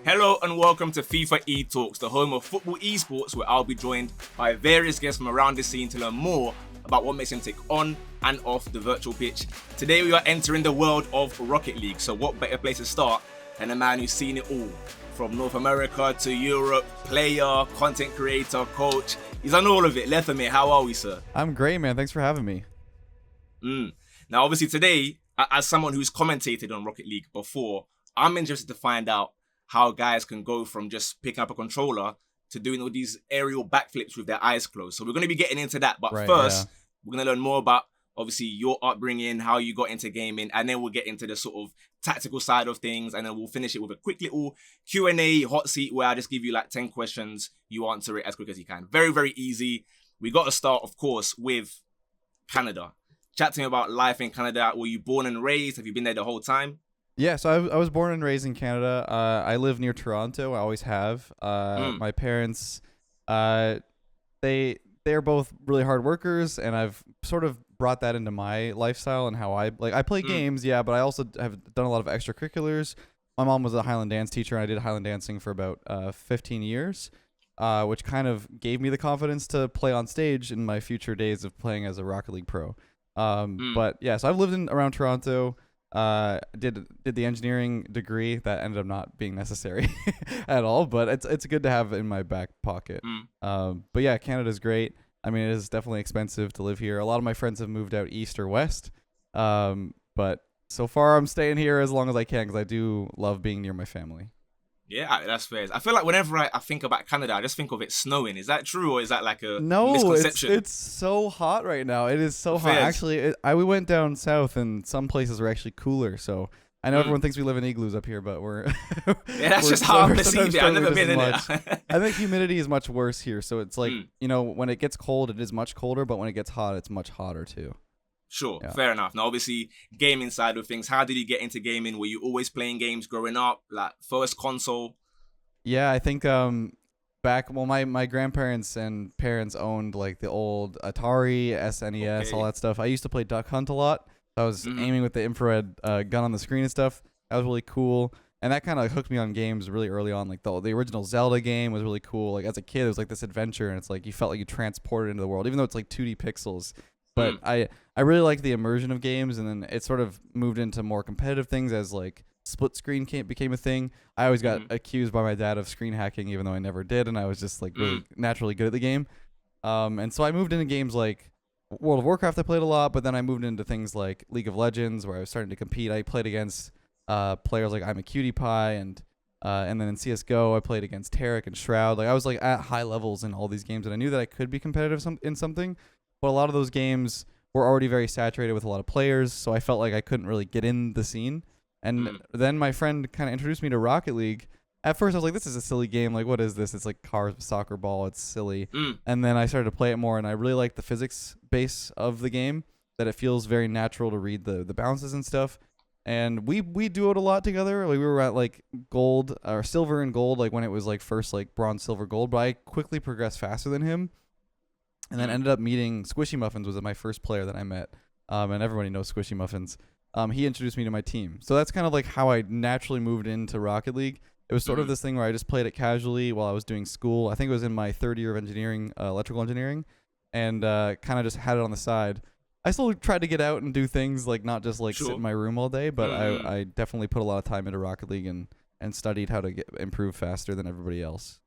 Hello and welcome to FIFAE Talks, the home of football esports, where I'll be joined by various guests from around the scene to learn more about what makes them tick on and off the virtual pitch. Today we are entering the world of Rocket League, so what better place to start than a man who's seen it all, from North America to Europe, player, content creator, coach. He's done all of it. Lethamyr, how are we, sir? I'm great, man. Thanks for having me. Now, obviously today, as someone who's commentated on Rocket League before, I'm interested to find out how guys can go from just picking up a controller to doing all these aerial backflips with their eyes closed. So we're going to be getting into that. But first, we're going to learn more about, obviously, your upbringing, how you got into gaming, and then we'll get into the sort of tactical side of things, and then we'll finish it with a quick little Q&A hot seat where I just give you like 10 questions. You answer it as quick as you can. Very, very easy. We got to start, of course, with Canada. Chat to me about life in Canada. Were you born and raised? Have you been there the whole time? Yeah, so I was born and raised in Canada. I live near Toronto. I always have. My parents, they're both really hard workers, and I've sort of brought that into my lifestyle and how I play games, yeah, but I also have done a lot of extracurriculars. My mom was a Highland dance teacher, and I did Highland dancing for about 15 years, which kind of gave me the confidence to play on stage in my future days of playing as a Rocket League pro. But yeah, so I've lived around Toronto. Did the engineering degree that ended up not being necessary at all, but it's good to have in my back pocket. But yeah, Canada's great. I mean, it is definitely expensive to live here. A lot of my friends have moved out east or west, but so far I'm staying here as long as I can because I do love being near my family. Yeah, that's fair. I feel like whenever I think about Canada, I just think of it snowing. Is that true, or is that like a misconception? It's so hot right now. It is so hot. Fairs. Actually, we went down south, and some places are actually cooler. So I know everyone thinks we live in igloos up here, but we're yeah, that's just how I perceive it. I've never been in it. I think humidity is much worse here. So it's like when it gets cold, it is much colder, but when it gets hot, it's much hotter too. Sure, yeah. Fair enough. Now, obviously, gaming side of things, how did you get into gaming? Were you always playing games growing up? Like, first console? Yeah, I think my grandparents and parents owned like the old Atari, SNES, all that stuff. I used to play Duck Hunt a lot. I was aiming with the infrared gun on the screen and stuff. That was really cool. And that kind of hooked me on games really early on. Like the original Zelda game was really cool. Like as a kid, it was like this adventure, and it's like you felt like you transported into the world, even though it's like 2D pixels. But I really liked the immersion of games, and then it sort of moved into more competitive things as like split screen became a thing. I always got accused by my dad of screen hacking, even though I never did, and I was just like really naturally good at the game. And so I moved into games like World of Warcraft. I played a lot, but then I moved into things like League of Legends, where I was starting to compete. I played against players like I'm a Cutie Pie, and then in CS:GO I played against Tarek and Shroud. Like I was like at high levels in all these games, and I knew that I could be competitive in something. But a lot of those games were already very saturated with a lot of players, so I felt like I couldn't really get in the scene. And then my friend kind of introduced me to Rocket League. At first, I was like, this is a silly game. Like, what is this? It's like cars with soccer ball. It's silly. And then I started to play it more, and I really like the physics base of the game, that it feels very natural to read the bounces and stuff. And we duoed a lot together. Like, we were at like gold or silver and gold, like when it was like first like bronze, silver, gold. But I quickly progressed faster than him. And then ended up meeting Squishy Muffins, was my first player that I met. And everybody knows Squishy Muffins. He introduced me to my team. So that's kind of like how I naturally moved into Rocket League. It was sort of this thing where I just played it casually while I was doing school. I think it was in my third year of engineering, electrical engineering, and kind of just had it on the side. I still tried to get out and do things, like not just like sit in my room all day, but I definitely put a lot of time into Rocket League and studied how to improve faster than everybody else.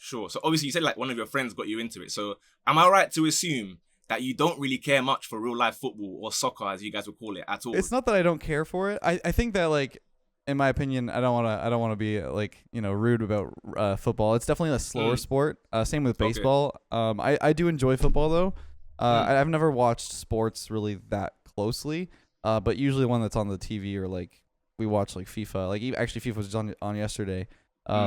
Sure. So obviously you said like one of your friends got you into it. So am I right to assume that you don't really care much for real life football or soccer, as you guys would call it, at all? It's not that I don't care for it. I think that, like, in my opinion, I don't want to be like, rude about football. It's definitely a slower sport. Same with baseball. I do enjoy football though. I've never watched sports really that closely. But usually one that's on the TV, or like we watch like FIFA. Like actually FIFA was on yesterday.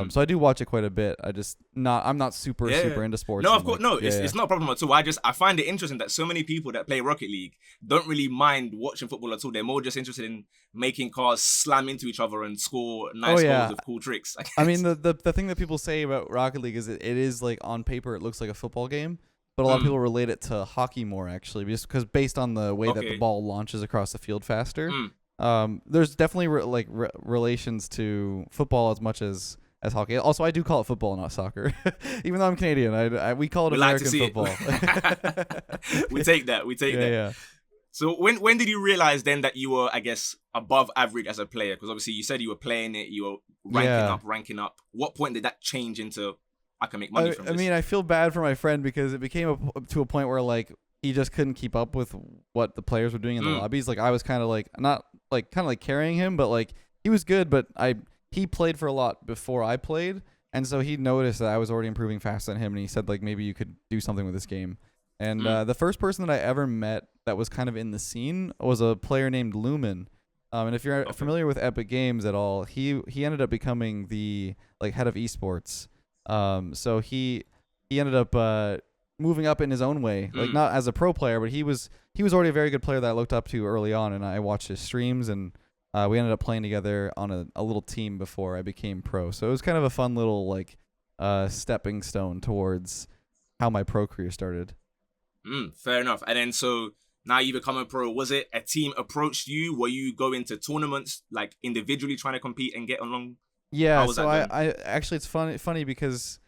So I do watch it quite a bit. I'm not super into sports. No, of course, it's not a problem at all. I find it interesting that so many people that play Rocket League don't really mind watching football at all. They're more just interested in making cars slam into each other and score nice goals with cool tricks. I mean, the thing that people say about Rocket League is it is like on paper it looks like a football game, but a lot of people relate it to hockey more actually, just because based on the way that the ball launches across the field faster. There's definitely relations to football as much as as hockey. Also, I do call it football, not soccer. Even though I'm Canadian, we call it American football. We take that. Yeah. So when did you realize then that you were, I guess, above average as a player? Because obviously you said you were playing it, you were ranking up. What point did that change into I can make money from this? I mean, I feel bad for my friend because it became to a point where like he just couldn't keep up with what the players were doing in the lobbies. Like I was kind of like not like kind of like carrying him, but like he was good, but he played for a lot before I played, and so he noticed that I was already improving faster than him, and he said like maybe you could do something with this game. And the first person that I ever met that was kind of in the scene was a player named Lumen. And if you're familiar with Epic Games at all, he ended up becoming the like head of esports. So he ended up moving up in his own way, like not as a pro player, but he was already a very good player that I looked up to early on, and I watched his streams, and we ended up playing together on a little team before I became pro. So it was kind of a fun little like stepping stone towards how my pro career started. Fair enough. And then so now you become a pro. Was it a team approached you? Were you going to tournaments like individually trying to compete and get along? Yeah. So I actually it's funny because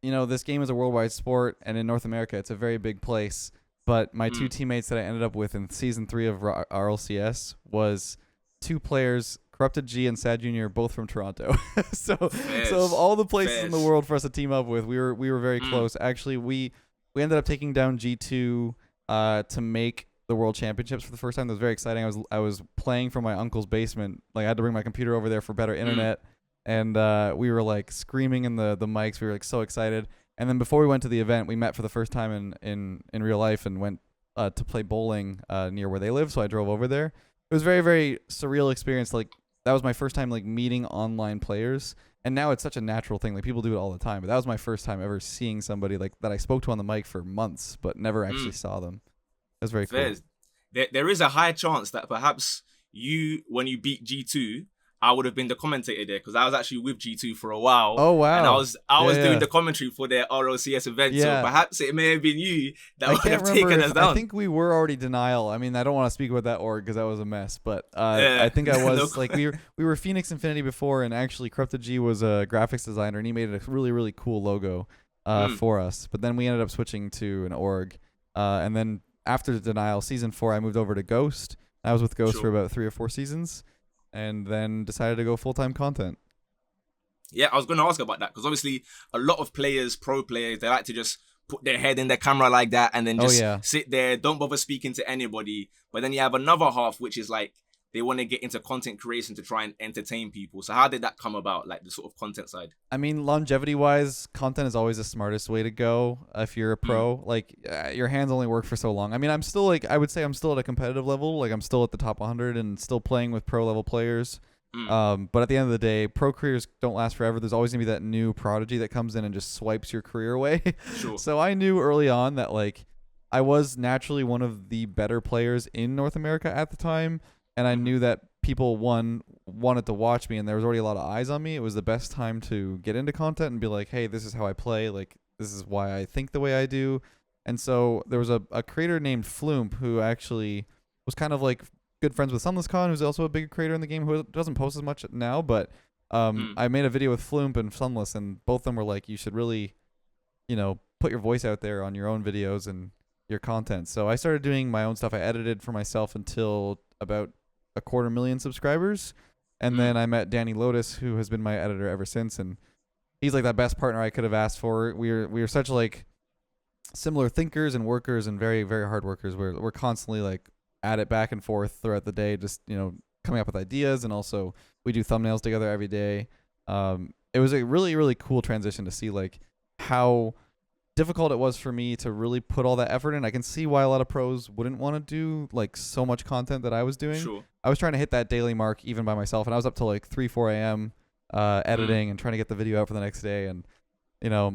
you know this game is a worldwide sport, and in North America it's a very big place. But my two teammates that I ended up with in season 3 of RLCS was 2 players, Corrupted G and Sad Junior, both from Toronto. so of all the places in the world for us to team up with, we were very close. Actually, we ended up taking down G2 to make the World Championships for the first time. That was very exciting. I was playing from my uncle's basement. Like I had to bring my computer over there for better internet, and we were like screaming in the mics. We were like so excited. And then before we went to the event, we met for the first time in real life and went to play bowling near where they live. So I drove over there. It was a very, very surreal experience. Like that was my first time like meeting online players. And now it's such a natural thing. Like people do it all the time. But that was my first time ever seeing somebody like that I spoke to on the mic for months, but never actually saw them. It was very cool. There is a high chance that perhaps you, when you beat G2, I would have been the commentator there because I was actually with G2 for a while. Oh wow! And I was doing the commentary for their RLCS event. Yeah. So perhaps it may have been you that would have taken us down. I think we were already Denial. I mean, I don't want to speak about that org because that was a mess. But I think I was like we were Phoenix Infinity before, and actually Corrupted G was a graphics designer, and he made a really really cool logo for us. But then we ended up switching to an org, and then after Denial season 4, I moved over to Ghost. I was with Ghost for about 3 or 4 seasons. And then decided to go full-time content. Yeah, I was going to ask about that because obviously a lot of pro players, they like to just put their head in the camera like that and then just sit there, don't bother speaking to anybody. But then you have another half, which is like they want to get into content creation to try and entertain people. So how did that come about, like the sort of content side? I mean, longevity-wise, content is always the smartest way to go if you're a pro. Like, your hands only work for so long. I mean, I'm still, like, I would say I'm still at a competitive level. Like, I'm still at the top 100 and still playing with pro-level players. But at the end of the day, pro careers don't last forever. There's always going to be that new prodigy that comes in and just swipes your career away. Sure. So I knew early on that, like, I was naturally one of the better players in North America at the time. And I knew that people, wanted to watch me, and there was already a lot of eyes on me. It was the best time to get into content and be like, hey, this is how I play. Like, this is why I think the way I do. And so there was a creator named Floomp who actually was kind of like good friends with SunlessCon, who's also a big creator in the game who doesn't post as much now. But I made a video with Floomp and Sunless, and both of them were like, you should really, put your voice out there on your own videos and your content. So I started doing my own stuff. I edited for myself until about 250,000 subscribers, and then I met Danny Lotus, who has been my editor ever since, and he's like the best partner I could have asked for. We are such like similar thinkers and workers, and very very hard workers. We're constantly like at it back and forth throughout the day, just coming up with ideas, and also we do thumbnails together every day. It was a really really cool transition to see like how difficult it was for me to really put all that effort in. I can see why a lot of pros wouldn't want to do like so much content that I was doing. Sure. I was trying to hit that daily mark even by myself, and I was up till like 3-4 a.m. Editing and trying to get the video out for the next day. And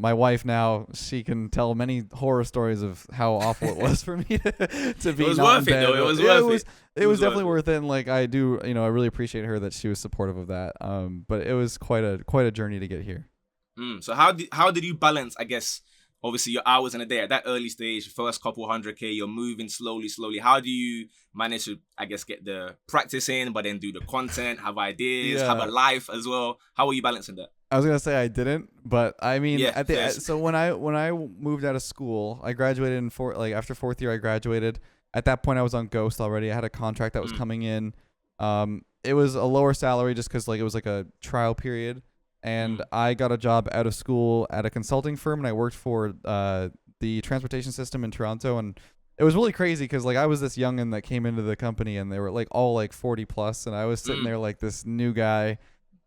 my wife now, she can tell many horror stories of how awful it was for me to be. It was worth it though. It was worth it. It was definitely worth it. And like I do, I really appreciate her that she was supportive of that. But it was quite a journey to get here. So how did you balance, I guess, obviously your hours in a day at that early stage, first couple 100K, you're moving slowly. How do you manage to, I guess, get the practice in, but then do the content, have ideas, have a life as well? How are you balancing that? I was gonna say I didn't, but I mean, Yeah, so when I moved out of school, I graduated after fourth year, I graduated. At that point, I was on Ghost already. I had a contract that was coming in. It was a lower salary just because like it was like a trial period, and I got a job out of school at a consulting firm, and I worked for the transportation system in Toronto, and it was really crazy because like I was this youngin that came into the company, and they were like all like 40 plus, and I was sitting there like this new guy,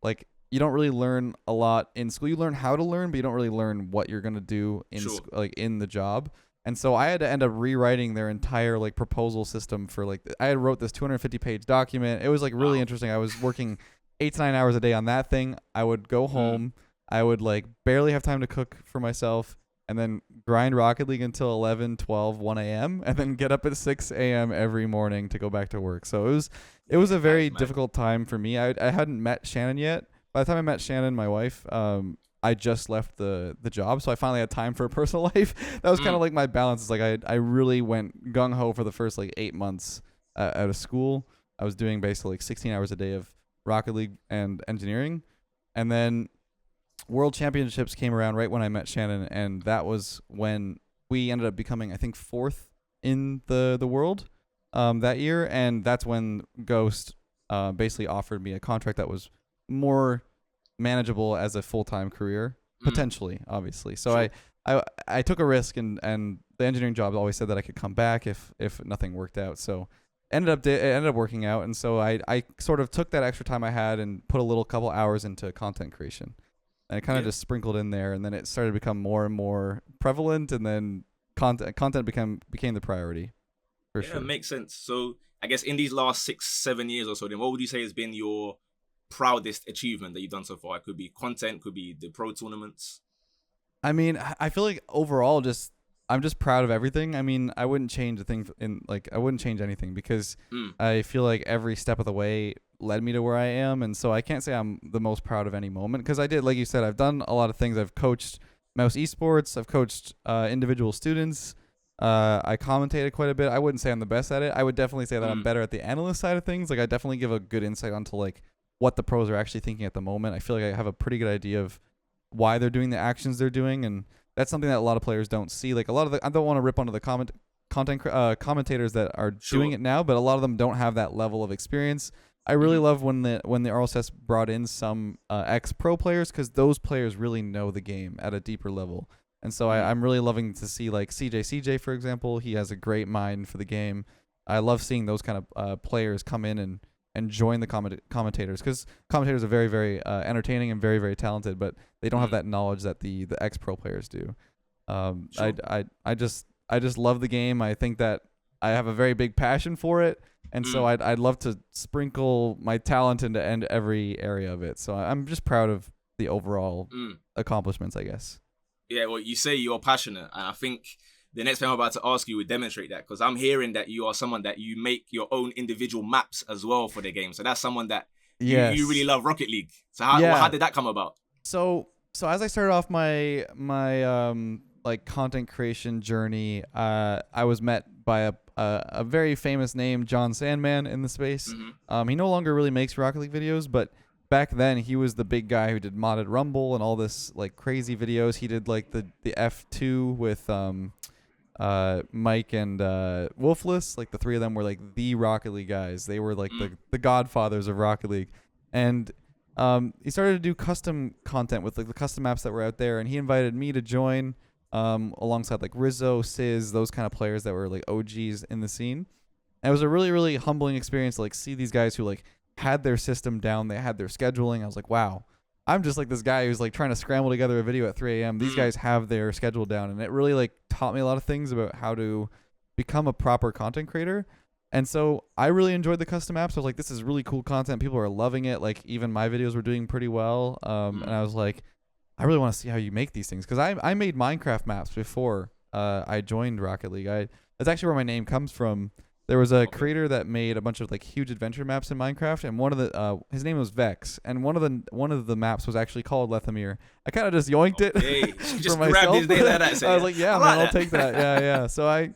like. You don't really learn a lot in school. You learn how to learn, but you don't really learn what you're gonna do in like in the job. And so I had to end up rewriting their entire like proposal system for like I had wrote this 250-page document. It was like really interesting. I was working 8 to 9 hours a day on that thing. I would go home. I would like barely have time to cook for myself, and then grind Rocket League until 11, 12, 1 a.m. and then get up at 6 a.m. every morning to go back to work. So it was a very difficult time for me. I hadn't met Shannon yet. By the time I met Shannon, my wife, I just left the job, so I finally had time for a personal life. That was kind of like my balance. It's like I really went gung ho for the first like 8 months out of school. I was doing basically like 16 hours a day of Rocket League and engineering, and then World Championships came around right when I met Shannon, and that was when we ended up becoming, I think, 4th in the world that year, and that's when Ghost basically offered me a contract that was more manageable as a full-time career, potentially, obviously. So I took a risk, and the engineering job always said that I could come back if nothing worked out. So it ended up working out, and so I sort of took that extra time I had and put a couple hours into content creation, and it kind of just sprinkled in there, and then it started to become more and more prevalent, and then content became the priority. For sure. It makes sense. So I guess in these last 6-7 years or so, then what would you say has been your proudest achievement that you've done so far? It could be content, could be the pro tournaments. I mean, I feel like overall, I'm just proud of everything. I mean, I wouldn't change I wouldn't change anything because I feel like every step of the way led me to where I am, and so I can't say I'm the most proud of any moment because I did, like you said, I've done a lot of things. I've coached Mouse Esports, I've coached individual students. I commentated quite a bit. I wouldn't say I'm the best at it. I would definitely say that I'm better at the analyst side of things. Like I definitely give a good insight onto like what the pros are actually thinking at the moment. I feel like I have a pretty good idea of why they're doing the actions they're doing, and that's something that a lot of players don't see. Like a lot of I don't want to rip onto the commentators that are doing it now, but a lot of them don't have that level of experience. I really love when the RLSS brought in some ex-pro players because those players really know the game at a deeper level. And so I'm really loving to see like CJ, for example. He has a great mind for the game. I love seeing those kind of players come in and join the commentators because commentators are very, very entertaining and very, very talented, but they don't have that knowledge that the ex-pro players do. I just love the game. I think that I have a very big passion for it, and so I'd love to sprinkle my talent into every area of it. So I'm just proud of the overall accomplishments, I guess. Yeah, well, you say you're passionate, and I think the next thing I'm about to ask you would demonstrate that, because I'm hearing that you are someone that you make your own individual maps as well for the game. So that's someone that you really love Rocket League. So how did that come about? So as I started off my like content creation journey, I was met by a very famous name, John Sandman, in the space. He no longer really makes Rocket League videos, but back then he was the big guy who did modded Rumble and all this like crazy videos. He did like the F2 with Mike and Wolfless. Like the three of them were like the Rocket League guys. They were like the godfathers of Rocket League. And he started to do custom content with like the custom maps that were out there, and he invited me to join alongside like Rizzo, Sizz, those kind of players that were like OGs in the scene. And it was a really, really humbling experience to like see these guys who like had their system down, they had their scheduling. I was like, wow, I'm just like this guy who's like trying to scramble together a video at 3 a.m. These guys have their schedule down, and it really like taught me a lot of things about how to become a proper content creator. And so I really enjoyed the custom apps. I was like, this is really cool content. People are loving it. Like even my videos were doing pretty well. And I was like, I really want to see how you make these things, because I made Minecraft maps before I joined Rocket League. That's actually where my name comes from. There was a creator that made a bunch of like huge adventure maps in Minecraft, and one of the his name was Vex, and one of the maps was actually called Lethamyr. I kind of just yoinked it just for myself. Grabbed his name like that, I was like, yeah, man, I'll take that. Yeah. So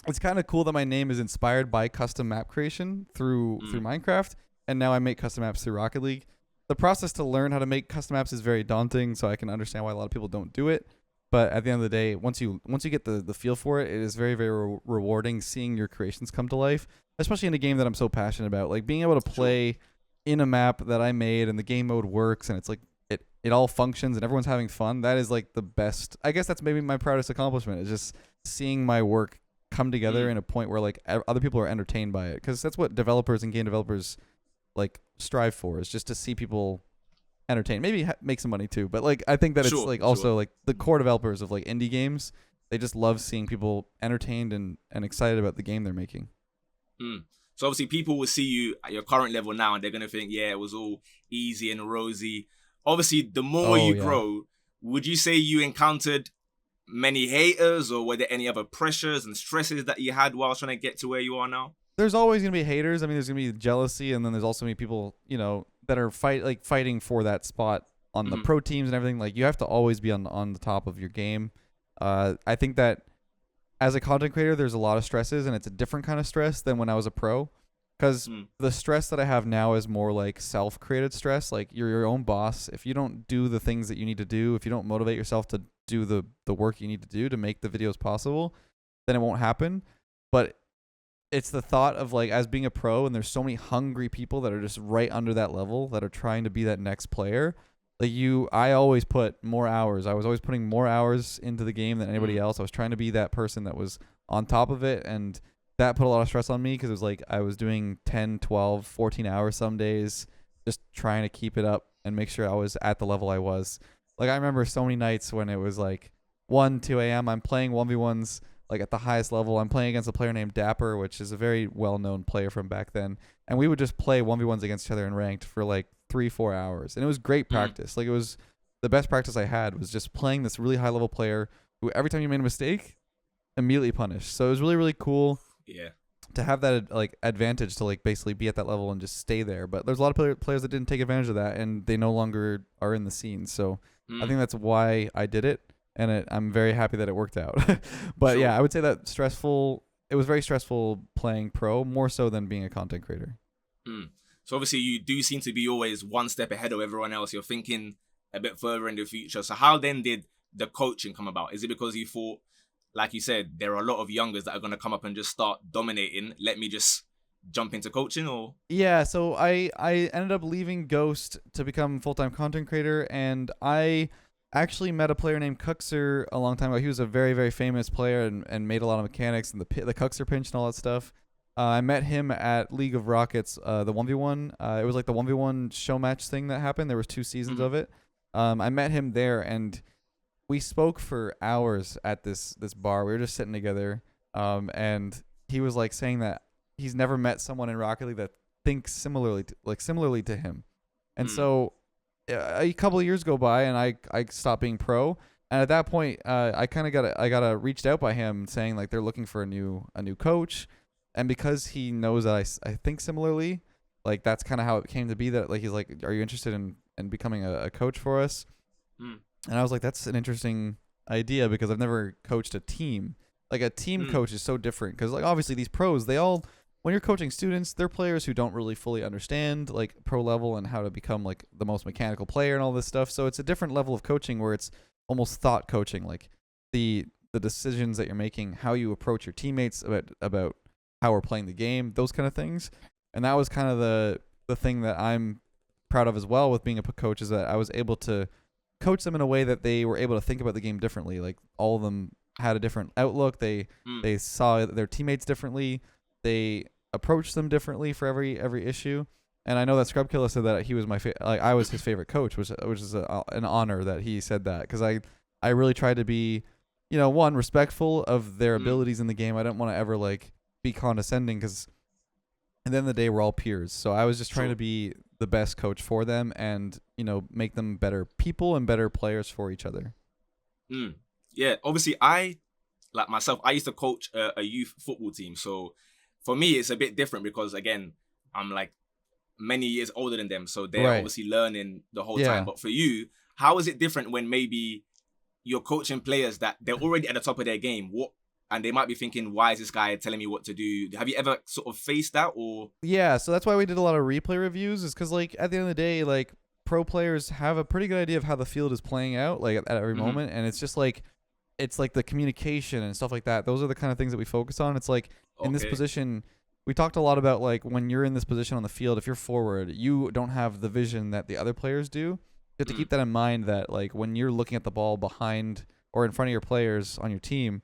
it's kind of cool that my name is inspired by custom map creation through Minecraft, and now I make custom maps through Rocket League. the process to learn how to make custom apps is very daunting, so I can understand why a lot of people don't do it. But at the end of the day, once you get the feel for it, it is very, very rewarding seeing your creations come to life, especially in a game that I'm so passionate about. Like being able to play in a map that I made and the game mode works and it's like it all functions and everyone's having fun. That is like the best. I guess that's maybe my proudest accomplishment, is just seeing my work come together in a point where like other people are entertained by it, because that's what developers and game developers like strive for, is just to see people entertain, maybe make some money too, but like I think that it's like also like the core developers of like indie games, they just love seeing people entertained and excited about the game they're making. So obviously people will see you at your current level now and they're gonna think, yeah, it was all easy and rosy. Obviously the more you grow, would you say you encountered many haters, or were there any other pressures and stresses that you had while trying to get to where you are now? There's always gonna be haters. I mean, there's gonna be jealousy, and then there's also gonna be people, that are fighting for that spot on the pro teams and everything. Like you have to always be on the top of your game. I think that as a content creator, there's a lot of stresses, and it's a different kind of stress than when I was a pro. Because the stress that I have now is more like self-created stress. Like you're your own boss. If you don't do the things that you need to do, if you don't motivate yourself to do the work you need to do to make the videos possible, then it won't happen. But it's the thought of like, as being a pro, and there's so many hungry people that are just right under that level that are trying to be that next player. Like I always put more hours. I was always putting more hours into the game than anybody else. I was trying to be that person that was on top of it, and that put a lot of stress on me, because it was like I was doing 10, 12, 14 hours some days, just trying to keep it up and make sure I was at the level I was. Like I remember so many nights when it was like 1, 2 a.m. I'm playing 1v1s like at the highest level. I'm playing against a player named Dapper, which is a very well-known player from back then. And we would just play 1v1s against each other in ranked for like 3-4 hours. And it was great practice. Like it was the best practice I had, was just playing this really high-level player who every time you made a mistake, immediately punished. So it was really, really cool. Yeah. To have that like advantage to like basically be at that level and just stay there. But there's a lot of players that didn't take advantage of that, and they no longer are in the scene. So I think that's why I did it, and I'm very happy that it worked out. But yeah, I would say that it was very stressful playing pro, more so than being a content creator. So obviously you do seem to be always one step ahead of everyone else. You're thinking a bit further in the future. So how then did the coaching come about? Is it because you thought, like you said, there are a lot of youngers that are going to come up and just start dominating, let me just jump into coaching? Or yeah, so I ended up leaving Ghost to become full-time content creator, and I actually met a player named Cuxer a long time ago. He was a very, very famous player and made a lot of mechanics and the Cuxer pinch and all that stuff. I met him at League of Rockets, the 1v1. It was like the 1v1 show match thing that happened. There was 2 seasons of it. I met him there, and we spoke for hours at this bar. We were just sitting together, and he was like saying that he's never met someone in Rocket League that thinks similarly to him. And so a couple of years go by, and I stopped being pro. And at that point, I kind of got reached out by him saying like they're looking for a new coach. And because he knows that I think similarly, like that's kind of how it came to be, that like he's like, are you interested in becoming a coach for us? And I was like, that's an interesting idea, because I've never coached a team. Like a team coach is so different, because like obviously these pros, when you're coaching students, they're players who don't really fully understand like pro level and how to become like the most mechanical player and all this stuff. So it's a different level of coaching where it's almost thought coaching, like the decisions that you're making, how you approach your teammates about how we're playing the game, those kind of things. And that was kind of the thing that I'm proud of as well with being a coach, is that I was able to coach them in a way that they were able to think about the game differently. Like all of them had a different outlook. They saw their teammates differently. They approached them differently for every issue. And I know that Scrubkilla said that he was I was his favorite coach, which is an honor that he said that, because I really tried to be, one, respectful of their abilities in the game. I didn't want to ever like be condescending, because at the end of the day we're all peers. So I was just trying to be the best coach for them, and make them better people and better players for each other. Yeah, obviously I used to coach a youth football team, so for me it's a bit different, because again I'm like many years older than them, so they're obviously learning the whole time. But for you, how is it different when maybe you're coaching players that they're already at the top of their game, and they might be thinking, why is this guy telling me what to do? Have you ever sort of faced that? Or yeah, so that's why we did a lot of replay reviews, is because like at the end of the day, like pro players have a pretty good idea of how the field is playing out, like at every moment, and it's just like it's like the communication and stuff like that. Those are the kind of things that we focus on. It's like in this position, we talked a lot about like when you're in this position on the field, if you're forward, you don't have the vision that the other players do. You have to keep that in mind, that like when you're looking at the ball behind or in front of your players on your team,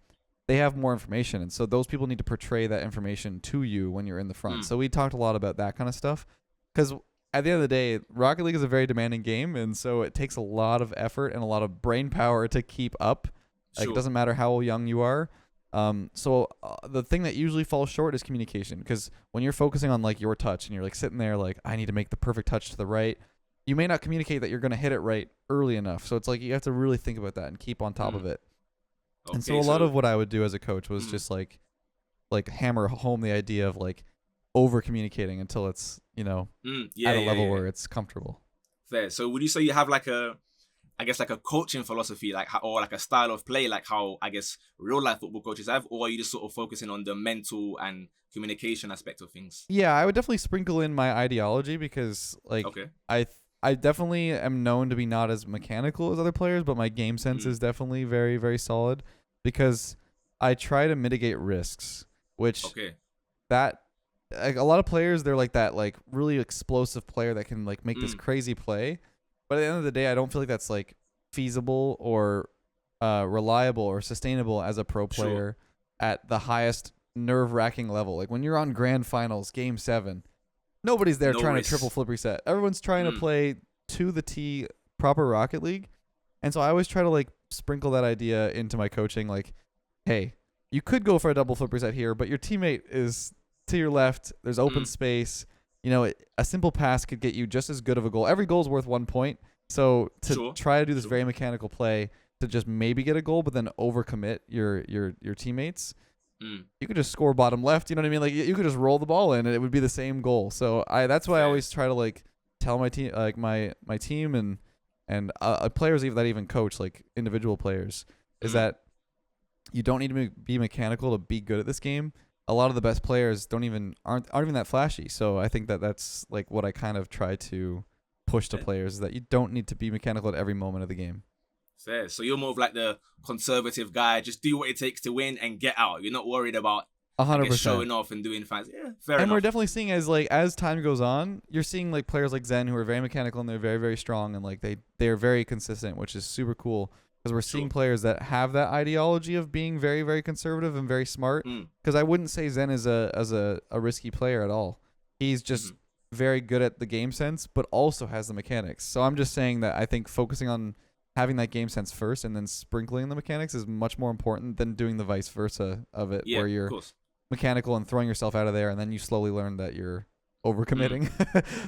they have more information, and so those people need to portray that information to you when you're in the front. So we talked a lot about that kind of stuff, because at the end of the day, Rocket League is a very demanding game, and so it takes a lot of effort and a lot of brain power to keep up. Like it doesn't matter how young you are. So the thing that usually falls short is communication, because when you're focusing on like your touch and you're like sitting there like, I need to make the perfect touch to the right, you may not communicate that you're going to hit it right early enough. So it's like you have to really think about that and keep on top of it. And so a lot of what I would do as a coach was just like hammer home the idea of like over communicating until it's, at a level where it's comfortable. Fair. So would you say you have like a coaching philosophy, like or like a style of play, like how I guess real life football coaches have, or are you just sort of focusing on the mental and communication aspect of things? Yeah, I would definitely sprinkle in my ideology, because like I definitely am known to be not as mechanical as other players, but my game sense is definitely very, very solid, because I try to mitigate risks, which that like a lot of players, they're like that like really explosive player that can like make this crazy play. But at the end of the day, I don't feel like that's like feasible or reliable or sustainable as a pro player at the highest nerve-wracking level. Like when you're on grand finals, game 7, nobody's there trying to triple flip reset. Everyone's trying to play to the T proper Rocket League. And so I always try to like sprinkle that idea into my coaching. Like, hey, you could go for a double flip reset here, but your teammate is to your left. There's open space. A simple pass could get you just as good of a goal. Every goal is worth 1 point. So to try to do this very mechanical play to just maybe get a goal, but then overcommit your teammates, you could just score bottom left. You know what I mean? Like you could just roll the ball in and it would be the same goal. So that's why I always try to like tell my team, like my team and players that even coach, like individual players, is that you don't need to be mechanical to be good at this game. A lot of the best players aren't even that flashy. So I think that's like what I kind of try to push to players, that you don't need to be mechanical at every moment of the game. Fair. So you're more of like the conservative guy, just do what it takes to win and get out. You're not worried about 100% showing off and doing fans. Yeah, fair enough. And we're definitely seeing as time goes on, you're seeing like players like Zen who are very mechanical and they're very, very strong, and like they are very consistent, which is super cool, because we're seeing players that have that ideology of being very, very conservative and very smart. Because I wouldn't say Zen is a risky player at all. He's just very good at the game sense, but also has the mechanics. So I'm just saying that I think focusing on having that game sense first and then sprinkling the mechanics is much more important than doing the vice versa of it, where you're mechanical and throwing yourself out of there, and then you slowly learn that you're overcommitting.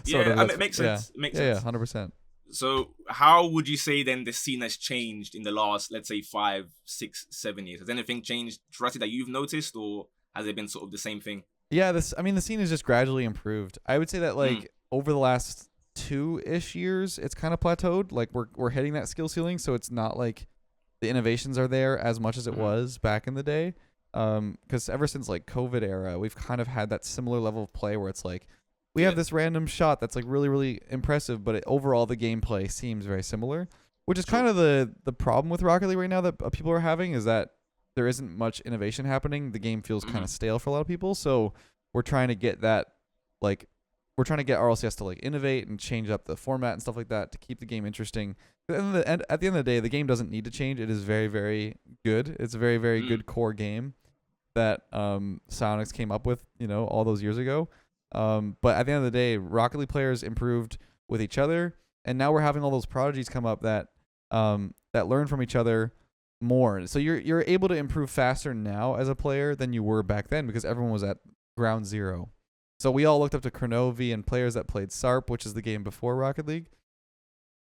It makes sense. Yeah. Makes sense. 100%. So how would you say then the scene has changed in the last, let's say, 5, 6, 7 years? Has anything changed drastically that you've noticed, or has it been sort of the same thing? Yeah, the scene has just gradually improved. I would say that like over the last 2-ish years, it's kind of plateaued. Like we're hitting that skill ceiling, so it's not like the innovations are there as much as it was back in the day. Because ever since like COVID era, we've kind of had that similar level of play where it's like we have this random shot that's like really, really impressive, but overall the gameplay seems very similar, which is kind of the problem with Rocket League right now that people are having, is that there isn't much innovation happening. The game feels kind of stale for a lot of people. So we're trying to get that, like, we're trying to get RLCS to like innovate and change up the format and stuff like that to keep the game interesting. At the end of the day, the game doesn't need to change. It is very, very good. It's a very, very good core game that Psyonix came up with, all those years ago. But at the end of the day, Rocket League players improved with each other, and now we're having all those prodigies come up that learn from each other more. So you're able to improve faster now as a player than you were back then, because everyone was at ground zero. So we all looked up to Kronovi and players that played SARP, which is the game before Rocket League.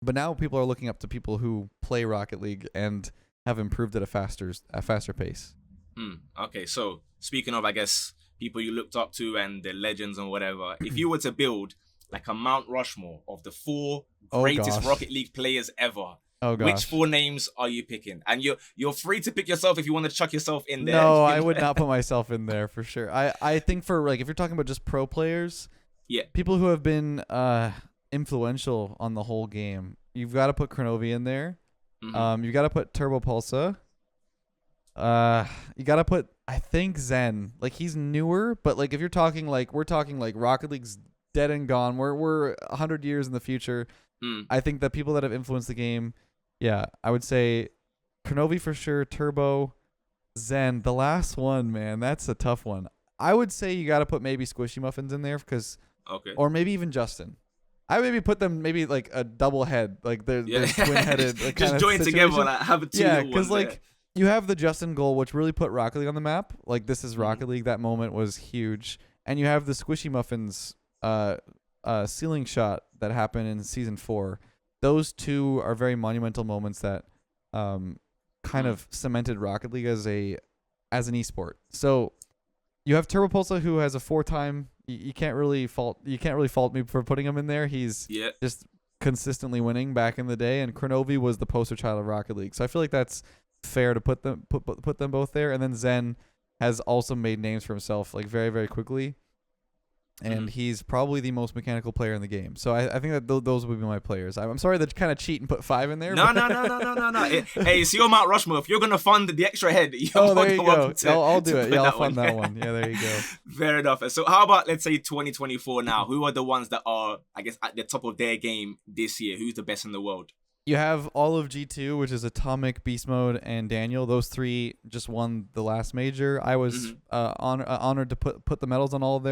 But now people are looking up to people who play Rocket League and have improved at a faster pace. Okay, so speaking of, I guess, people you looked up to and the legends and whatever, if you were to build like a Mount Rushmore of the 4 greatest Rocket League players ever, which 4 names are you picking? And you're free to pick yourself if you want to chuck yourself in there. No, I would not put myself in there for sure. I think for like if you're talking about just pro players, people who have been influential on the whole game, you've got to put Kronovi in there. Mm-hmm. You got to put Turbo Pulsa. You got to put, I think, Zen. Like, he's newer, but like if you're talking like we're talking like Rocket League's dead and gone. We're 100 years in the future. I think that people that have influenced the game, yeah, I would say Kronovi for sure, Turbo, Zen. The last one, man, that's a tough one. I would say you got to put maybe Squishy Muffins in there or maybe even Justin. I maybe put them maybe like a double head, like they're twin-headed. Like, just join together, like have a two. Yeah, because like you have the Justin goal, which really put Rocket League on the map. Like this is Rocket League. That moment was huge, and you have the Squishy Muffins ceiling shot that happened in season 4. Those two are very monumental moments that kind of cemented Rocket League as an esport. So you have Turbo Pulsa, who has a 4-time. You can't really fault me for putting him in there. He's just consistently winning back in the day, and Kronovi was the poster child of Rocket League. So I feel like that's fair to put them both there. And then Zen has also made names for himself like very, very quickly, and he's probably the most mechanical player in the game. So I think that those would be my players. I'm sorry to kind of cheat and put 5 in there. No. Hey, it's your Mount Rushmore. If you're gonna fund the extra head, there you go. I'll do it. Yeah, I'll fund that one. Yeah, there you go. Fair enough. So how about, let's say, 2024 now? Who are the ones that are, I guess, at the top of their game this year? Who's the best in the world? You have all of G2, which is Atomic, Beast Mode, and Daniel. Those 3 just won the last major. I was honored to put the medals on all of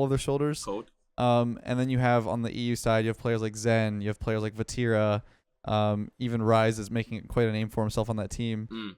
their shoulders. Cold. And then you have on the EU side, you have players like Zen, you have players like Vatira, even Rise is making quite a name for himself on that team.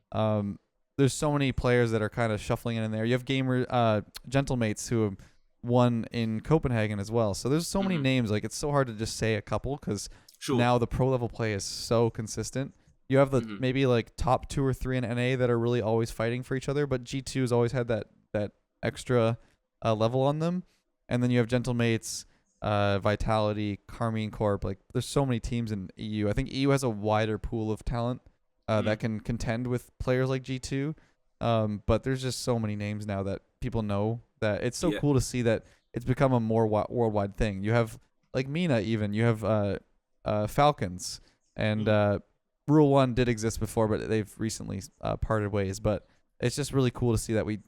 There's so many players that are kind of shuffling in there. You have Gentlemates who have won in Copenhagen as well. So there's so many names. Like, it's so hard to just say a couple because now the pro level play is so consistent. You have the maybe like top 2 or 3 in NA that are really always fighting for each other, but G2 has always had that extra level on them. And then you have Gentlemates, Vitality, Carmine Corp. Like, there's so many teams in EU. I think EU has a wider pool of talent that can contend with players like G2. But there's just so many names now that people know that it's so cool to see that it's become a more worldwide thing. You have like Mina, even you have Falcons, and Rule 1 did exist before, but they've recently parted ways. But it's just really cool to see that we're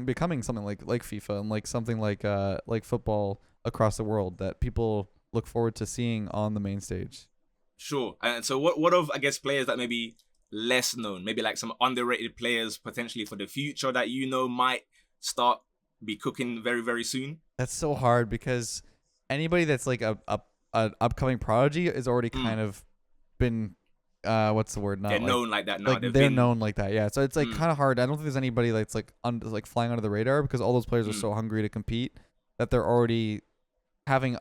becoming something like FIFA and like something like football across the world that people look forward to seeing on the main stage. Sure. And so what of, I guess, players that may be less known, maybe like some underrated players potentially for the future that might start be cooking very, very soon? That's so hard because anybody that's like an upcoming prodigy is already kind of been what's the word? They're known like that now. Like they're known like that, yeah. So it's like kind of hard. I don't think there's anybody that's like flying under the radar because all those players are so hungry to compete that they're already having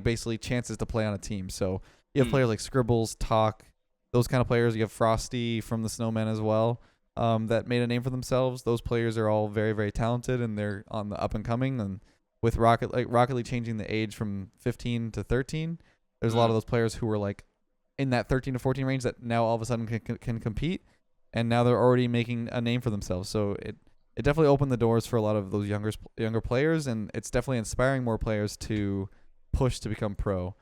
basically chances to play on a team. So you have players like Scribbles, Talk, those kind of players. You have Frosty from the Snowman as well, that made a name for themselves. Those players are all very, very talented and they're on the up and coming. And with Rocket League changing the age from 15 to 13, there's a lot of those players who were like in that 13 to 14 range that now all of a sudden can compete, and now they're already making a name for themselves. So it definitely opened the doors for a lot of those younger players, and it's definitely inspiring more players to push to become pro.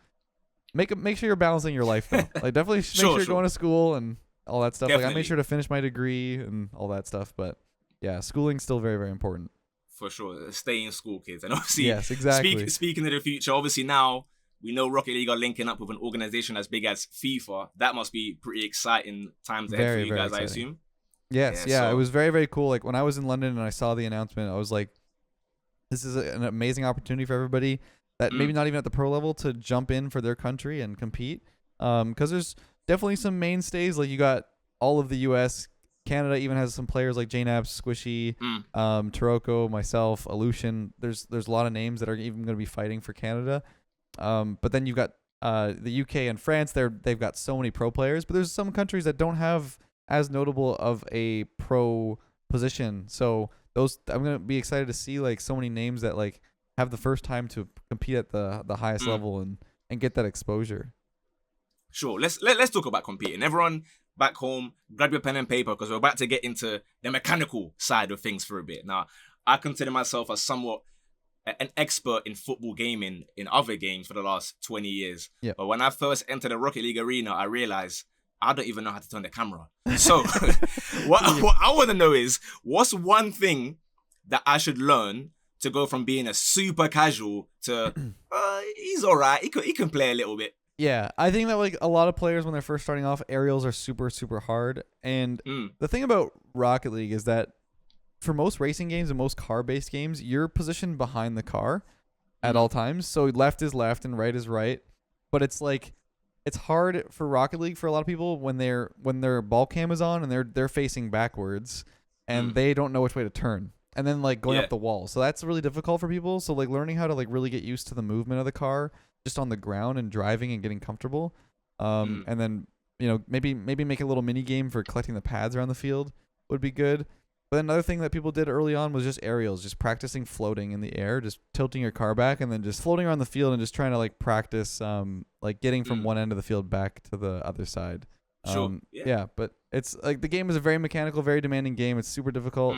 Make sure you're balancing your life though. Like definitely make sure you're going to school and all that stuff. Definitely. Like I made sure to finish my degree and all that stuff, but yeah, schooling's still very, very important. For sure. Stay in school, kids. And obviously, yes, exactly. Speaking of the future, obviously now we know Rocket League are linking up with an organization as big as FIFA. That must be pretty exciting times ahead for you guys, exciting. I assume. Yes, yeah. So it was very, very cool. Like when I was in London and I saw the announcement, I was like, this is an amazing opportunity for everybody that maybe not even at the pro level to jump in for their country and compete. Because there's definitely some mainstays. Like you got all of the US. Canada even has some players like JNAB, Squishy, Taroko, myself, Aleutian. There's a lot of names that are even going to be fighting for Canada. But then you've got the UK and France. They've got so many pro players, but there's some countries that don't have as notable of a pro position. So those I'm going to be excited to see like so many names that like have the first time to compete at the highest level and get that exposure. Sure. Let's talk about competing. Everyone back home, grab your pen and paper because we're about to get into the mechanical side of things for a bit. Now, I consider myself a somewhat an expert in football gaming in other games for the last 20 years. Yeah. But when I first entered the Rocket League arena, I realized I don't even know how to turn the camera. So what I want to know is, what's one thing that I should learn to go from being a super casual to he's all right. He can play a little bit. Yeah, I think that like a lot of players when they're first starting off, aerials are super, super hard. And the thing about Rocket League is that for most racing games and most car-based games, you're positioned behind the car at all times. So left is left and right is right. But it's like it's hard for Rocket League for a lot of people when their ball cam is on and they're facing backwards and they don't know which way to turn. And then like going up the wall. So that's really difficult for people. So like learning how to like really get used to the movement of the car just on the ground and driving and getting comfortable. And then, you know, maybe make a little mini game for collecting the pads around the field would be good. But another thing that people did early on was just aerials, just practicing floating in the air, just tilting your car back and then just floating around the field and just trying to like practice like getting from one end of the field back to the other side. Sure. Yeah, but it's like the game is a very mechanical, very demanding game. It's super difficult.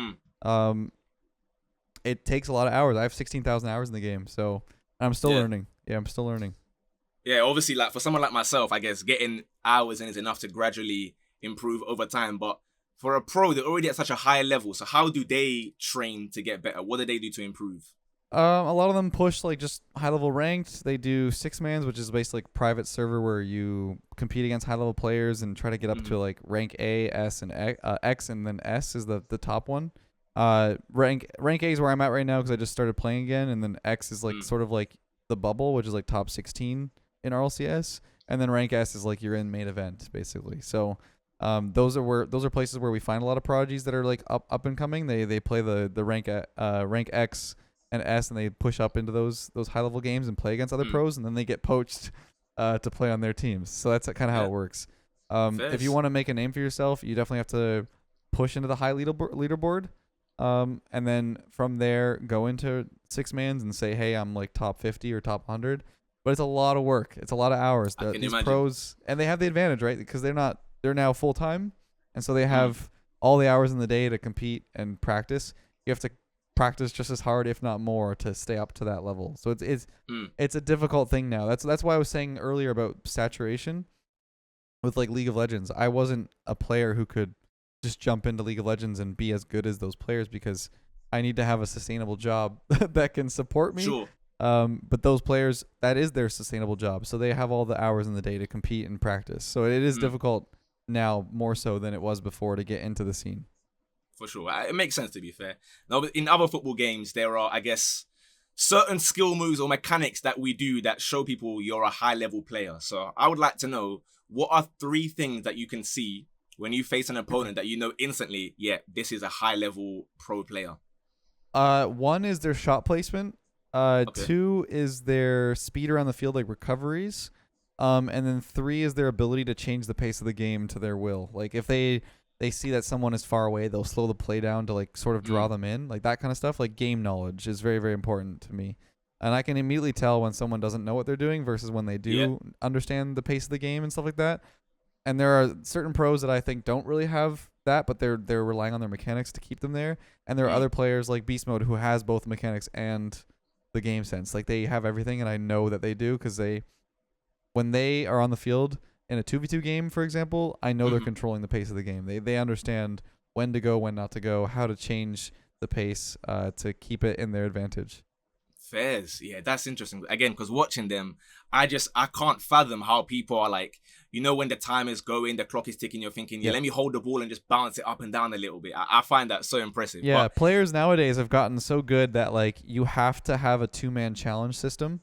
It takes a lot of hours. I have 16,000 hours in the game, so I'm still learning. Yeah, I'm still learning. Yeah, obviously, like for someone like myself, I guess getting hours in is enough to gradually improve over time. But for a pro, they're already at such a high level. So how do they train to get better? What do they do to improve? A lot of them push like just high level ranked. They do 6-mans, which is basically like private server where you compete against high level players and try to get up to like rank A, S, and X, and then S is the top one. Rank A is where I'm at right now because I just started playing again, and then X is like sort of like the bubble, which is like top 16 in RLCS, and then rank S is like you're in main event basically. So those are places where we find a lot of prodigies that are like up and coming. They play the rank X and S, and they push up into those high level games and play against other pros, and then they get poached to play on their teams. So that's kind of how it works. If you want to make a name for yourself, you definitely have to push into the high leaderboard. And then from there go into 6-mans and say, hey, I'm like top 50 or top 100. But it's a lot of work. It's a lot of hours. These pros, and they have the advantage, right? Because they're now full time, and so they have all the hours in the day to compete and practice. You have to practice just as hard, if not more, to stay up to that level. So it's a difficult thing now. That's why I was saying earlier about saturation with like League of Legends. I wasn't a player who could just jump into League of Legends and be as good as those players because I need to have a sustainable job that can support me. Sure. But those players, that is their sustainable job. So they have all the hours in the day to compete and practice. So it is difficult now more so than it was before to get into the scene. For sure. It makes sense, to be fair. Now, in other football games, there are, I guess, certain skill moves or mechanics that we do that show people you're a high-level player. So I would like to know, what are 3 things that you can see when you face an opponent that you know instantly, yeah, this is a high-level pro player? 1 is their shot placement. 2 is their speed around the field, like recoveries. And then 3 is their ability to change the pace of the game to their will. Like if they see that someone is far away, they'll slow the play down to like sort of draw them in. Like that kind of stuff. Like game knowledge is very, very important to me. And I can immediately tell when someone doesn't know what they're doing versus when they do understand the pace of the game and stuff like that. And there are certain pros that I think don't really have that, but they're relying on their mechanics to keep them there. And there are other players like Beast Mode who has both mechanics and the game sense. Like they have everything, and I know that they do because when they are on the field in a 2v2 game, for example, I know they're controlling the pace of the game. They understand when to go, when not to go, how to change the pace to keep it in their advantage. Fairs. Yeah, that's interesting. Again, because watching them, I can't fathom how people are like, you know, when the time is going, the clock is ticking, you're thinking, let me hold the ball and just bounce it up and down a little bit. I find that so impressive. Yeah, but players nowadays have gotten so good that like you have to have a 2-man challenge system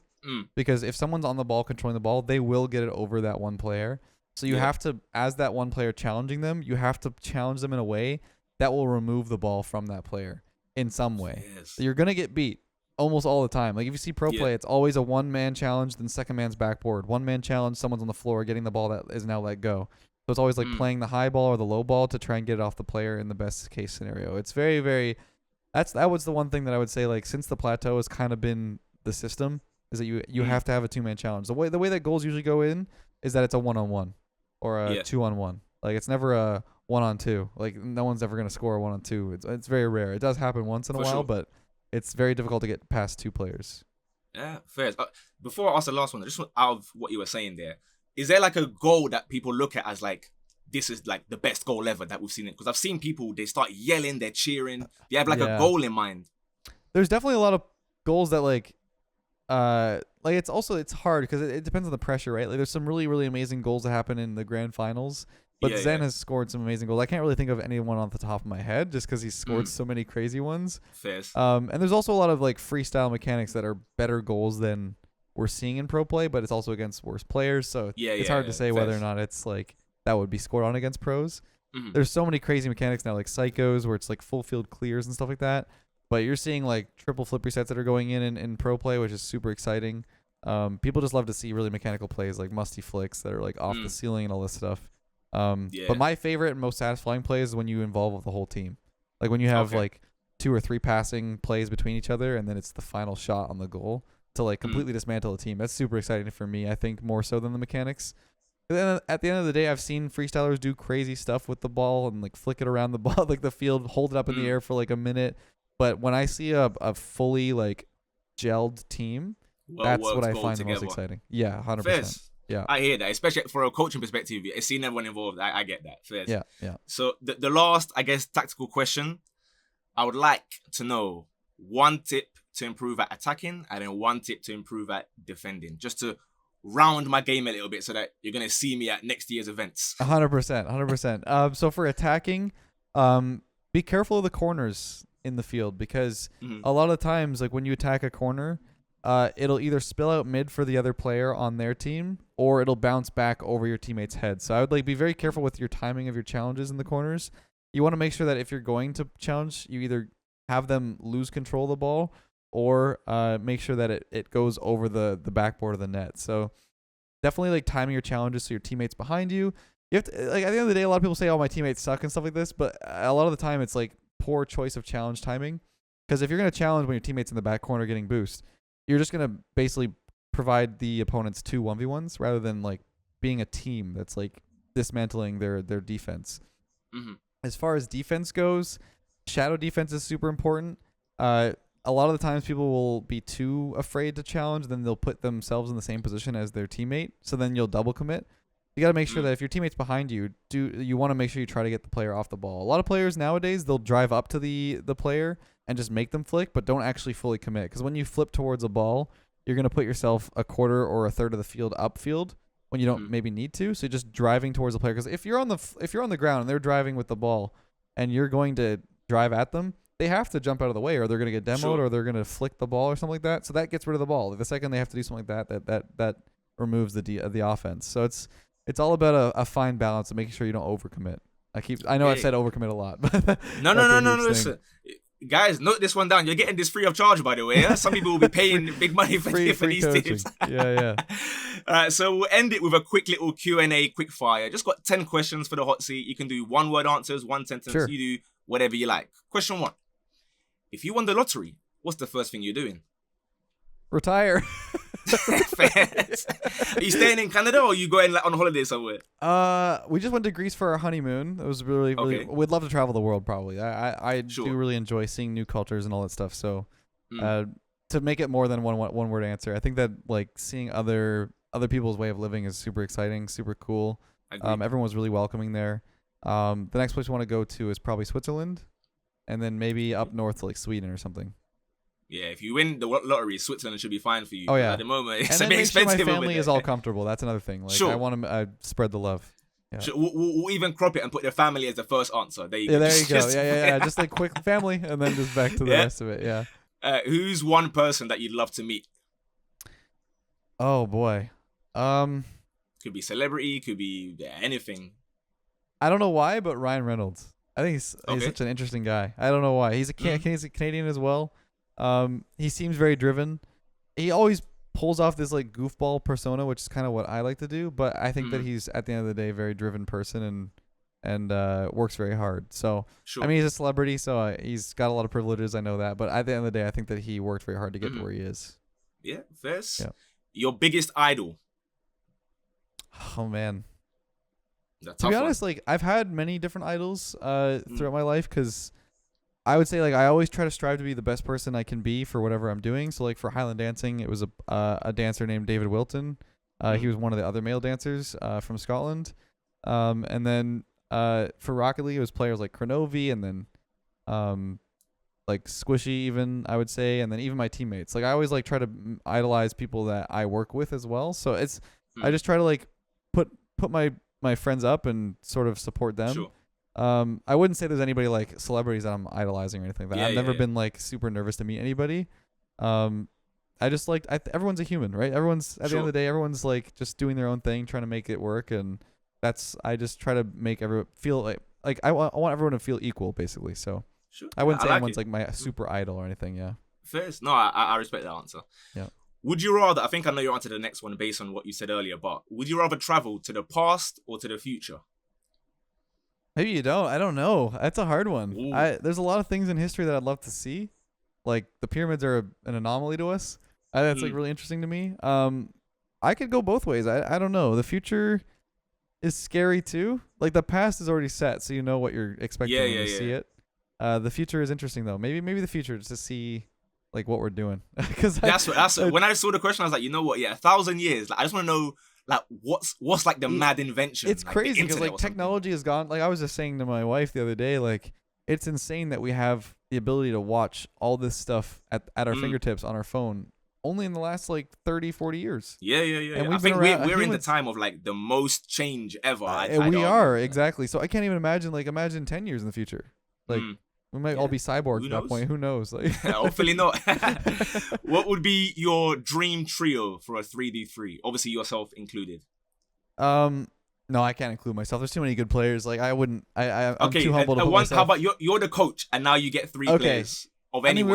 because if someone's on the ball controlling the ball, they will get it over that one player. So you have to, as that one player challenging them, you have to challenge them in a way that will remove the ball from that player in some way. So you're going to get beat almost all the time. Like if you see pro play, it's always a 1-man challenge, then 2nd-man's backboard. 1-man challenge, someone's on the floor getting the ball that is now let go. So it's always like playing the high ball or the low ball to try and get it off the player in the best case scenario. It's very, very, that was the one thing that I would say, like since the plateau has kind of been the system, is that you have to have a 2-man challenge. The way that goals usually go in is that it's a 1-on-1 or a 2-on-1. Like it's never a 1-on-2. Like no one's ever going to score a 1-on-2. It's very rare. It does happen once in a while, but it's very difficult to get past 2 players. Yeah, fair. Before I ask the last one, just out of what you were saying there, is there like a goal that people look at as like, this is like the best goal ever that we've seen it? Because I've seen people, they start yelling, they're cheering, they have like a goal in mind. There's definitely a lot of goals that like it's hard because it depends on the pressure, right? Like there's some really, really amazing goals that happen in the grand finals, but Zen has scored some amazing goals. I can't really think of anyone off the top of my head just because he's scored so many crazy ones. Fairs. And there's also a lot of like freestyle mechanics that are better goals than we're seeing in pro play, but it's also against worse players, so it's hard to say whether or not it's like that would be scored on against pros. There's so many crazy mechanics now, like psychos, where it's like full field clears and stuff like that. But you're seeing like triple flip resets that are going in pro play, which is super exciting. People just love to see really mechanical plays like musty flicks that are like off the ceiling and all this stuff. But my favorite and most satisfying play is when you involve the whole team. Like when you have like 2 or 3 passing plays between each other, and then it's the final shot on the goal to like completely dismantle a team. That's super exciting for me, I think, more so than the mechanics. And then at the end of the day, I've seen freestylers do crazy stuff with the ball and like flick it around the ball, like the field, hold it up in the air for like a minute. But when I see a fully like gelled team, that's what I find the most exciting. Yeah, 100%. Fairs. Yeah, I hear that, especially for a coaching perspective. Seeing everyone involved, I get that. Fairs. Yeah. So the last, I guess, tactical question, I would like to know one tip to improve at attacking and then one tip to improve at defending, just to round my game a little bit so that you're going to see me at next year's events. 100%. So for attacking, be careful of the corners in the field, because a lot of times, like when you attack a corner, it'll either spill out mid for the other player on their team, or it'll bounce back over your teammate's head. So I would like be very careful with your timing of your challenges in the corners. You want to make sure that if you're going to challenge, you either have them lose control of the ball, or make sure that it goes over the backboard of the net. So definitely like timing your challenges so your teammate's behind you. You have to, like, at the end of the day, a lot of people say, oh, my teammates suck and stuff like this, but a lot of the time it's like poor choice of challenge timing. Because if you're going to challenge when your teammate's in the back corner getting boost, you're just going to basically provide the opponents 2 1v1s rather than like being a team that's like dismantling their defense. As far as defense goes, shadow defense is super important. A lot of the times people will be too afraid to challenge, then they'll put themselves in the same position as their teammate, so then you'll double commit. You got to make sure that if your teammate's behind you, you want to make sure you try to get the player off the ball. A lot of players nowadays, they'll drive up to the player and just make them flick, but don't actually fully commit. Because when you flip towards a ball, you're going to put yourself a quarter or a third of the field upfield when you don't maybe need to. So just driving towards the player. Because if you're on the ground and they're driving with the ball and you're going to drive at them, they have to jump out of the way, or they're going to get demoed, or they're going to flick the ball or something like that. So that gets rid of the ball. The second they have to do something like that removes the offense. So it's all about a fine balance of making sure you don't overcommit. I know I've said overcommit a lot, but no. Listen, guys, note this one down. You're getting this free of charge, by the way. Yeah? Some people will be paying big money for these coaching. tips. Yeah. All right, so we'll end it with a quick little Q&A, quick fire. Just got 10 questions for the hot seat. You can do 1-word answers, 1 sentence. Sure. You do whatever you like. Question 1. If you won the lottery, what's the first thing you're doing? Retire. Are you staying in Canada, or are you going like on holiday somewhere? We just went to Greece for our honeymoon. It was really we'd love to travel the world probably. I do really enjoy seeing new cultures and all that stuff. So to make it more than one word answer, I think that like seeing other people's way of living is super exciting, super cool. Everyone was really welcoming there. The next place we want to go to is probably Switzerland, and then maybe up north to like Sweden or something. Yeah, if you win the lottery, Switzerland should be fine for you. Oh yeah, at the moment it's and a bit expensive. Sure my family is all comfortable. That's another thing. Like I want to spread the love. Yeah. Sure. We'll even crop it and put their family as the first answer. There you go. Yeah. Just like quick family, and then just back to the rest of it. Yeah. Who's one person that you'd love to meet? Oh boy. Could be celebrity. Could be anything. I don't know why, but Ryan Reynolds. I think he's such an interesting guy. I don't know why. He's a Canadian as well. He seems very driven. He always pulls off this like goofball persona, which is kind of what I like to do. But I think that he's at the end of the day a very driven person and works very hard. So I mean, he's a celebrity, so he's got a lot of privileges. I know that, but at the end of the day, I think that he worked very hard to get to where he is. Yeah, first. Yeah. Your biggest idol. Oh man. To be honest, like I've had many different idols throughout my life, because I would say like I always try to strive to be the best person I can be for whatever I'm doing. So like for Highland dancing, it was a dancer named David Wilton. He was one of the other male dancers from Scotland. And then for Rocket League, it was players like Cronovi and then like Squishy even, I would say, and then even my teammates. Like I always like try to idolize people that I work with as well. So it's I just try to like put my friends up and sort of support them. Sure. I wouldn't say there's anybody like celebrities that I'm idolizing or anything like that. I've never been like super nervous to meet anybody. I just like everyone's a human, right? Everyone's at the end of the day, everyone's like just doing their own thing, trying to make it work, and I just try to make everyone feel like I want everyone to feel equal, basically. So I wouldn't say anyone's like my super idol or anything. Yeah. First, no, I respect that answer. Yeah. Would you rather? I think I know your answer to the next one based on what you said earlier. But would you rather travel to the past or to the future? Maybe you don't. I don't know. That's a hard one. There's a lot of things in history that I'd love to see. Like the pyramids are an anomaly to us. That's like really interesting to me. I could go both ways. I don't know. The future is scary too. Like the past is already set, so you know what you're expecting when you see it. The future is interesting though. Maybe the future just to see like what we're doing. Because that's when I saw the question, I was like, you know what? Yeah, 1,000 years. Like, I just want to know like what's like the mad invention. It's like, crazy because like technology has gone. Like I was just saying to my wife the other day, like it's insane that we have the ability to watch all this stuff at our fingertips on our phone only in the last like 30, 40 years. Yeah. And I think we're in the time of like the most change ever. We are, exactly. So I can't even imagine 10 years in the future. Like we might all be cyborgs at that point. Who knows? Like hopefully not. What would be your dream trio for a 3v3? Obviously yourself included. No, I can't include myself. There's too many good players. Like I wouldn't. I'm too humble to put myself. How about you're the coach and now you get three players of anyone? I mean,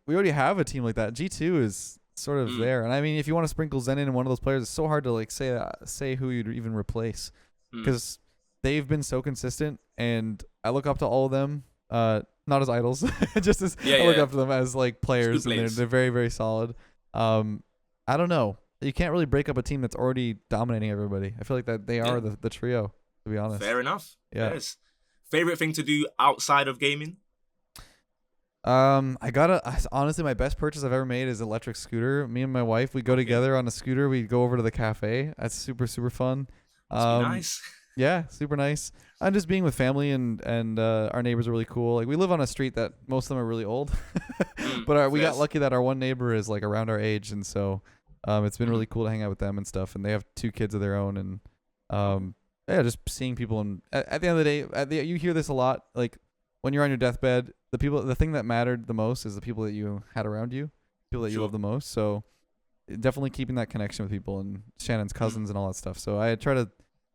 we already have a team like that. G2 is sort of there, and I mean, if you want to sprinkle Zen in one of those players, it's so hard to like say who you'd even replace because they've been so consistent, and I look up to all of them. Not as idols, just as I look up to them as like players, and they're very, very solid. I don't know. You can't really break up a team that's already dominating everybody. I feel like that they are the trio, to be honest. Fair enough. Yeah. Yes. Favorite thing to do outside of gaming? Honestly, my best purchase I've ever made is an electric scooter. Me and my wife, we go together on a scooter. We go over to the cafe. That's super, super fun. Nice. Yeah, super nice. And just being with family and our neighbors are really cool. Like we live on a street that most of them are really old, but we got lucky that our one neighbor is like around our age, and so it's been really cool to hang out with them and stuff. And they have 2 kids of their own, and just seeing people. And at the end of the day, you hear this a lot. Like when you're on your deathbed, the thing that mattered the most is the people that you had around you, people that you love the most. So definitely keeping that connection with people and Shannon's cousins and all that stuff. So I try to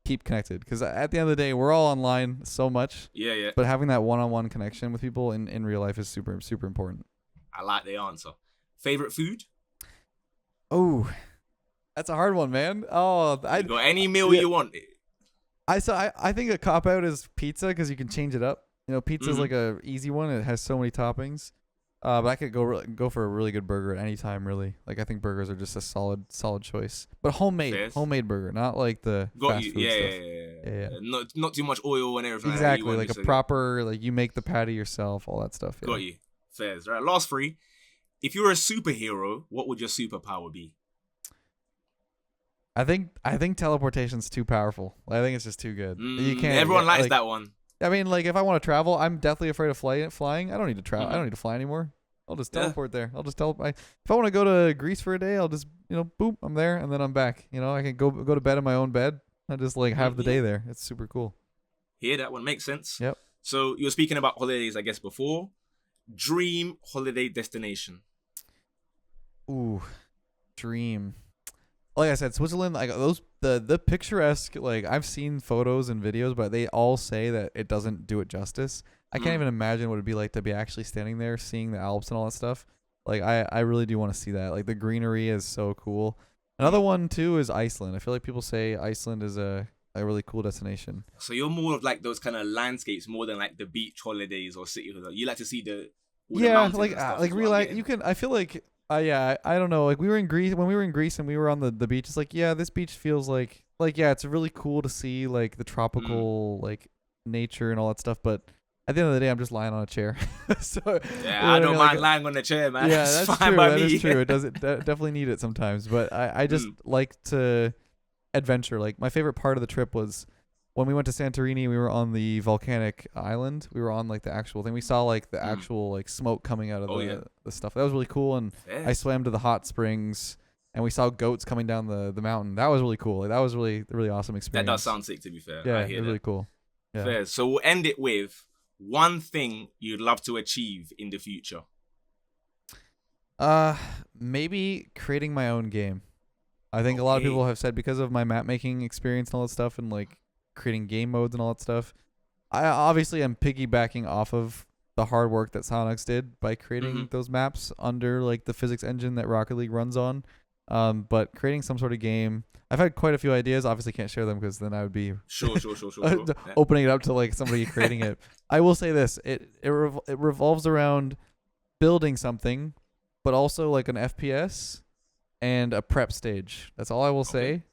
keep connected because at the end of the day, we're all online so much. Yeah. But having that one-on-one connection with people in real life is super, super important. I like the answer. Favorite food? Oh, that's a hard one, man. Oh, you got any meal you want. I think a cop out is pizza because you can change it up. You know, pizza is like a easy one. It has so many toppings. But I could go for a really good burger at any time, really. Like I think burgers are just a solid choice. But homemade burger, not like the fast food stuff. Yeah. Not too much oil and everything. Exactly, like a proper, like you make the patty yourself, all that stuff. Yeah. Got you. Fairs. Right, last 3. If you were a superhero, what would your superpower be? I think teleportation's too powerful. I think it's just too good. You can't. Everyone likes that one. I mean, like if I want to travel, I'm deathly afraid of flying. I don't need to travel. I don't need to fly anymore. I'll just teleport there. I'll just teleport. If I want to go to Greece for a day, I'll just boop, I'm there, and then I'm back. I can go to bed in my own bed. I just like have the day there. It's super cool. Yeah, that one makes sense. Yep. So you were speaking about holidays, I guess, before. Dream holiday destination. Ooh, dream. Like I said, Switzerland, like the picturesque, like I've seen photos and videos, but they all say that it doesn't do it justice. I can't even imagine what it'd be like to be actually standing there, seeing the Alps and all that stuff. Like I really do want to see that. Like the greenery is so cool. Another one too is Iceland. I feel like people say Iceland is a really cool destination. So you're more of like those kind of landscapes more than like the beach holidays or city holidays. You like to see the you can. I feel like. I don't know. Like we were in Greece when we were in Greece and we were on the beach. It's like, this beach feels like it's really cool to see like the tropical like nature and all that stuff. But at the end of the day, I'm just lying on a chair. So yeah, I don't mind lying on the chair, man. Yeah, it's that's fine true. by That me. is true. It does definitely need it sometimes, but I just like to adventure. Like my favorite part of the trip was when we went to Santorini. We were on the volcanic island. We were on like the actual thing. We saw like the actual like smoke coming out of the stuff. That was really cool. And I swam to the hot springs. And we saw goats coming down the mountain. That was really cool. Like, that was really awesome experience. That does sound sick, to be fair. Yeah, I hear it was really cool. Yeah. Fair. So we'll end it with one thing you'd love to achieve in the future. Maybe creating my own game. I think a lot of people have said because of my map making experience and all that stuff, and like creating game modes and all that stuff. I obviously am piggybacking off of the hard work that Sonox did by creating those maps under like the physics engine that Rocket League runs on. But creating some sort of game, I've had quite a few ideas. Obviously, can't share them because then I would be sure. opening it up to like somebody creating it. I will say this: it revolves around building something, but also like an FPS and a prep stage. That's all I will say.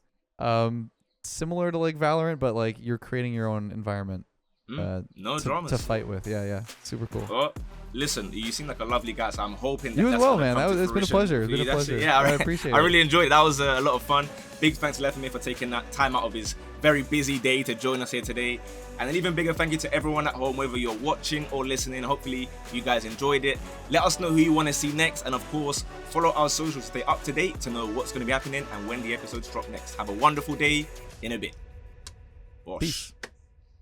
Similar to like Valorant, but like you're creating your own environment. No dramas to fight with. Yeah, super cool. Well, listen, you seem like a lovely guy, so I'm hoping that you as that's well, man. It's been a pleasure. It's been a pleasure. Yeah, I appreciate it. I really enjoyed it. That was a lot of fun. Big thanks to Lethamyr for taking that time out of his very busy day to join us here today. And an even bigger thank you to everyone at home, whether you're watching or listening. Hopefully you guys enjoyed it. Let us know who you want to see next, and of course, follow our socials to stay up to date to know what's going to be happening and when the episodes drop next. Have a wonderful day. In a bit. Bosh. Peace.